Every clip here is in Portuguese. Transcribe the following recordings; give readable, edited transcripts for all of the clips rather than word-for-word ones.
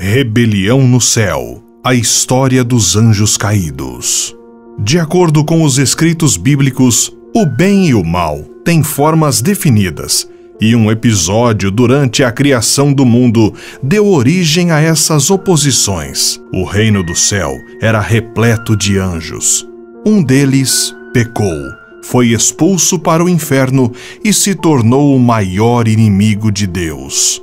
Rebelião no céu. A história dos anjos caídos. De acordo com os escritos bíblicos, o bem e o mal têm formas definidas, e um episódio durante a criação do mundo deu origem a essas oposições. O reino do céu era repleto de anjos. Um deles pecou, foi expulso para o inferno e se tornou o maior inimigo de Deus.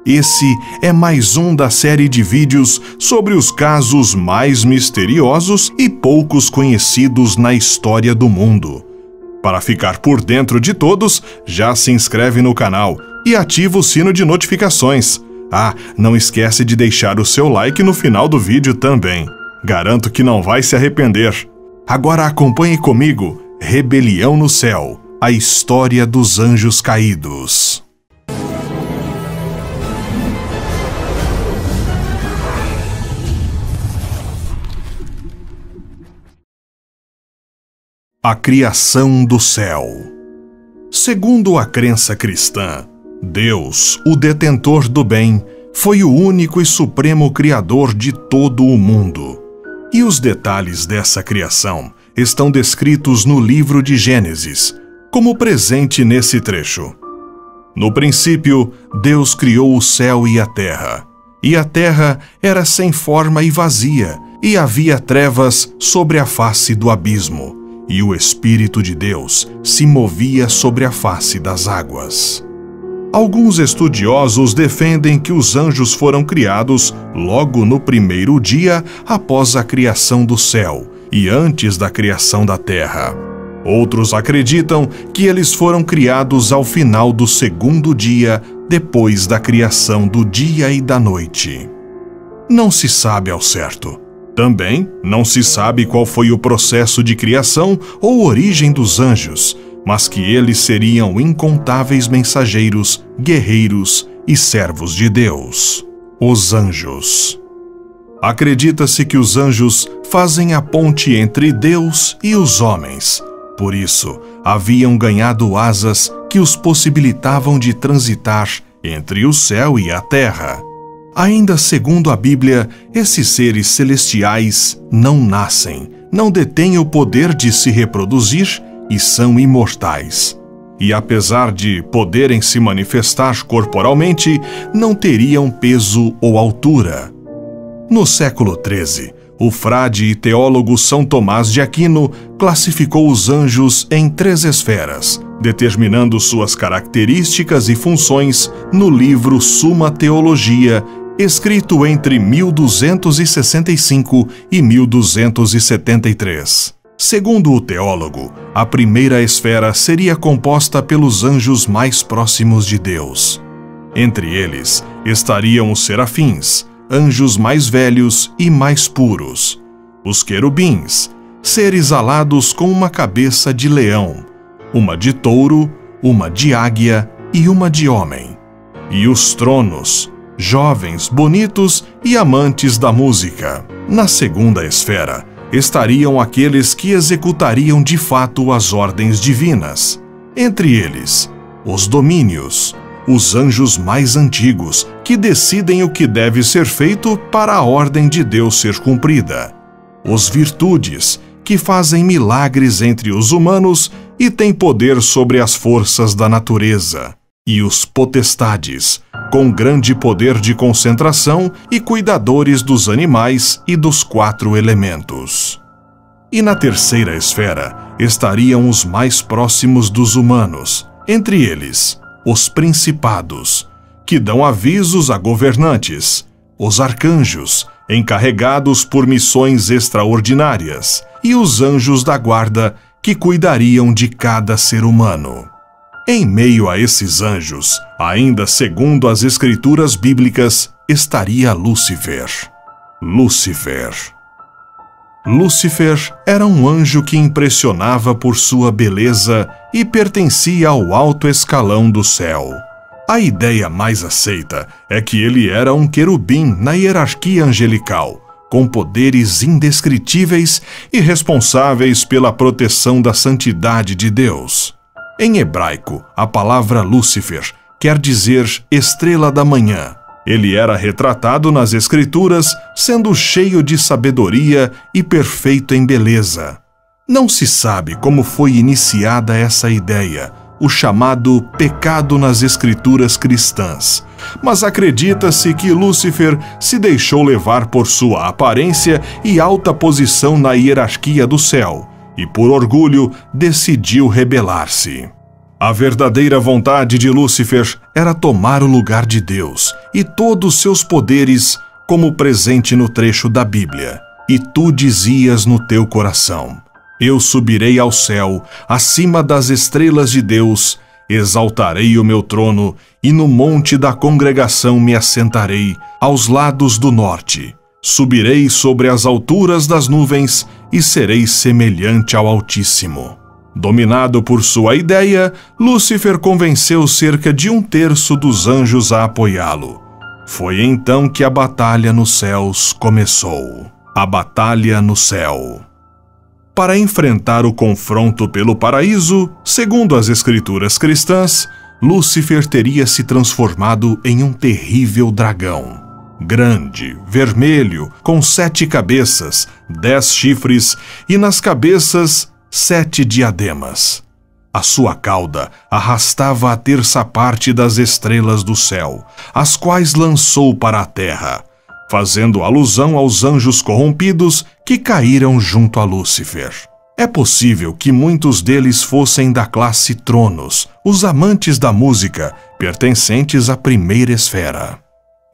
Esse é mais um da série de vídeos sobre os casos mais misteriosos e poucos conhecidos na história do mundo. Para ficar por dentro de todos, já se inscreve no canal e ativa o sino de notificações. Ah, não esquece de deixar o seu like no final do vídeo também. Garanto que não vai se arrepender. Agora acompanhe comigo Rebelião no Céu, a história dos anjos caídos. A criação do céu. Segundo a crença cristã, Deus, o detentor do bem, foi o único e supremo criador de todo o mundo. E os detalhes dessa criação estão descritos no livro de Gênesis, como presente nesse trecho. No princípio, Deus criou o céu e a terra era sem forma e vazia, e havia trevas sobre a face do abismo. E o Espírito de Deus se movia sobre a face das águas. Alguns estudiosos defendem que os anjos foram criados logo no primeiro dia após a criação do céu e antes da criação da terra. Outros acreditam que eles foram criados ao final do segundo dia, depois da criação do dia e da noite. Não se sabe ao certo. Também não se sabe qual foi o processo de criação ou origem dos anjos, mas que eles seriam incontáveis mensageiros, guerreiros e servos de Deus. Os anjos. Acredita-se que os anjos fazem a ponte entre Deus e os homens. Por isso, haviam ganhado asas que os possibilitavam de transitar entre o céu e a terra. Ainda segundo a Bíblia, esses seres celestiais não nascem, não detêm o poder de se reproduzir e são imortais. E apesar de poderem se manifestar corporalmente, não teriam peso ou altura. No século XIII, o frade e teólogo São Tomás de Aquino classificou os anjos em 3 esferas, determinando suas características e funções no livro Summa Theologia, escrito entre 1265 e 1273. Segundo o teólogo, a primeira esfera seria composta pelos anjos mais próximos de Deus. Entre eles estariam os serafins, anjos mais velhos e mais puros, os querubins, seres alados com uma cabeça de leão, uma de touro, uma de águia e uma de homem, e os tronos, jovens, bonitos e amantes da música. Na segunda esfera, estariam aqueles que executariam de fato as ordens divinas. Entre eles, os domínios, os anjos mais antigos, que decidem o que deve ser feito para a ordem de Deus ser cumprida. Os virtudes, que fazem milagres entre os humanos e têm poder sobre as forças da natureza. E os potestades, com grande poder de concentração e cuidadores dos animais e dos 4 elementos. E na terceira esfera estariam os mais próximos dos humanos, entre eles, os principados, que dão avisos a governantes, os arcanjos, encarregados por missões extraordinárias, e os anjos da guarda, que cuidariam de cada ser humano. Em meio a esses anjos, ainda segundo as escrituras bíblicas, estaria Lúcifer. Lúcifer era um anjo que impressionava por sua beleza e pertencia ao alto escalão do céu. A ideia mais aceita é que ele era um querubim na hierarquia angelical, com poderes indescritíveis e responsáveis pela proteção da santidade de Deus. Em hebraico, a palavra Lúcifer quer dizer estrela da manhã, Ele era retratado nas Escrituras sendo cheio de sabedoria e perfeito em beleza. Não se sabe como foi iniciada essa ideia, o chamado pecado nas Escrituras cristãs, mas acredita-se que Lúcifer se deixou levar por sua aparência e alta posição na hierarquia do céu, e por orgulho decidiu rebelar-se. A verdadeira vontade de Lúcifer era tomar o lugar de Deus e todos seus poderes, como presente no trecho da Bíblia. E tu dizias no teu coração: eu subirei ao céu, acima das estrelas de Deus, exaltarei o meu trono, e no monte da congregação me assentarei, aos lados do norte. Subirei sobre as alturas das nuvens, e serei semelhante ao Altíssimo. Dominado por sua ideia, Lúcifer convenceu cerca de 1/3 dos anjos a apoiá-lo. Foi então que a batalha nos céus começou. A batalha no céu. Para enfrentar o confronto pelo paraíso, segundo as Escrituras cristãs, Lúcifer teria se transformado em um terrível dragão. Grande, vermelho, com 7 cabeças, 10 chifres e nas cabeças 7 diademas. A sua cauda arrastava a 1/3 parte das estrelas do céu, as quais lançou para a terra, fazendo alusão aos anjos corrompidos que caíram junto a Lúcifer. É possível que muitos deles fossem da classe Tronos, os amantes da música, pertencentes à primeira esfera.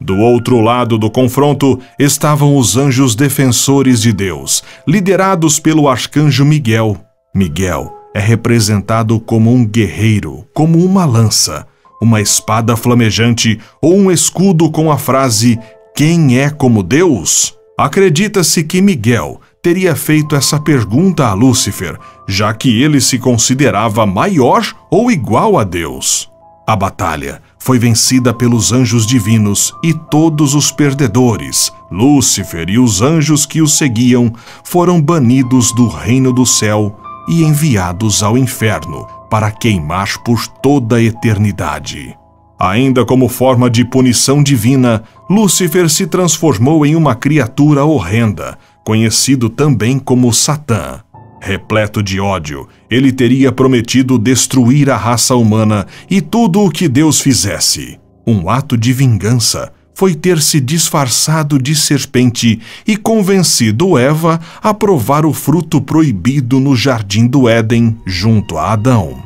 Do outro lado do confronto estavam os anjos defensores de Deus, liderados pelo arcanjo Miguel. Miguel é representado como um guerreiro, como uma lança, uma espada flamejante ou um escudo com a frase "Quem é como Deus?". Acredita-se que Miguel teria feito essa pergunta a Lúcifer, já que ele se considerava maior ou igual a Deus. A batalha foi vencida pelos anjos divinos e todos os perdedores, Lúcifer e os anjos que o seguiam, foram banidos do reino do céu e enviados ao inferno para queimar por toda a eternidade. Ainda como forma de punição divina, Lúcifer se transformou em uma criatura horrenda, conhecido também como Satã. Repleto de ódio, ele teria prometido destruir a raça humana e tudo o que Deus fizesse. Um ato de vingança foi ter se disfarçado de serpente e convencido Eva a provar o fruto proibido no jardim do Éden junto a Adão.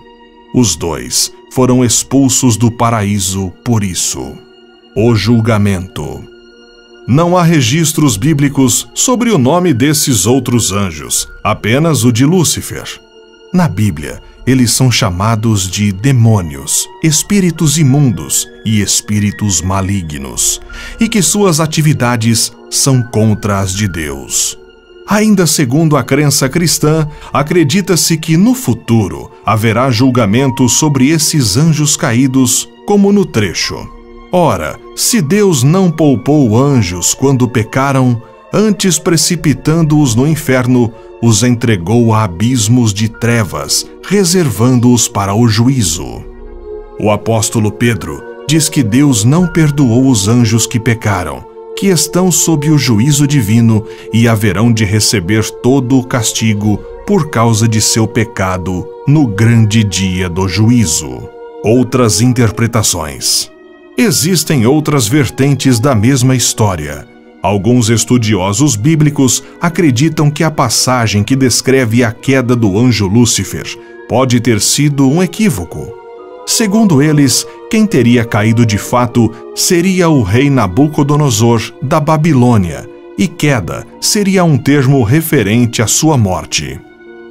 Os dois foram expulsos do paraíso por isso. O julgamento. Não há registros bíblicos sobre o nome desses outros anjos, apenas o de Lúcifer. Na Bíblia, eles são chamados de demônios, espíritos imundos e espíritos malignos, e que suas atividades são contra as de Deus. Ainda segundo a crença cristã, acredita-se que no futuro haverá julgamento sobre esses anjos caídos, como no trecho: ora, se Deus não poupou anjos quando pecaram, antes precipitando-os no inferno, os entregou a abismos de trevas, reservando-os para o juízo. O apóstolo Pedro diz que Deus não perdoou os anjos que pecaram, que estão sob o juízo divino e haverão de receber todo o castigo por causa de seu pecado no grande dia do juízo. Outras interpretações. Existem outras vertentes da mesma história. Alguns estudiosos bíblicos acreditam que a passagem que descreve a queda do anjo Lúcifer pode ter sido um equívoco. Segundo eles, quem teria caído de fato seria o rei Nabucodonosor da Babilônia, e queda seria um termo referente à sua morte.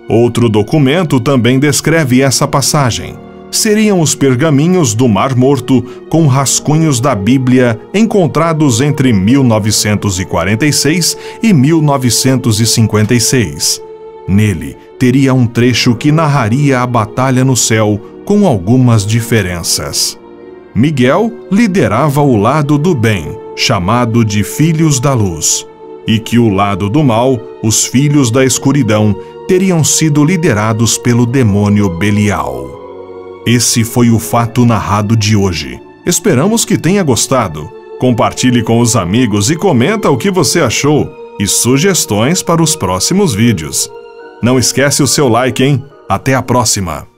Outro documento também descreve essa passagem. Seriam os pergaminhos do Mar Morto com rascunhos da Bíblia encontrados entre 1946 e 1956. Nele, teria um trecho que narraria a batalha no céu com algumas diferenças. Miguel liderava o lado do bem, chamado de Filhos da Luz, e que o lado do mal, os Filhos da Escuridão, teriam sido liderados pelo demônio Belial. Esse foi o fato narrado de hoje. Esperamos que tenha gostado. Compartilhe com os amigos e comenta o que você achou e sugestões para os próximos vídeos. Não esquece o seu like, hein? Até a próxima!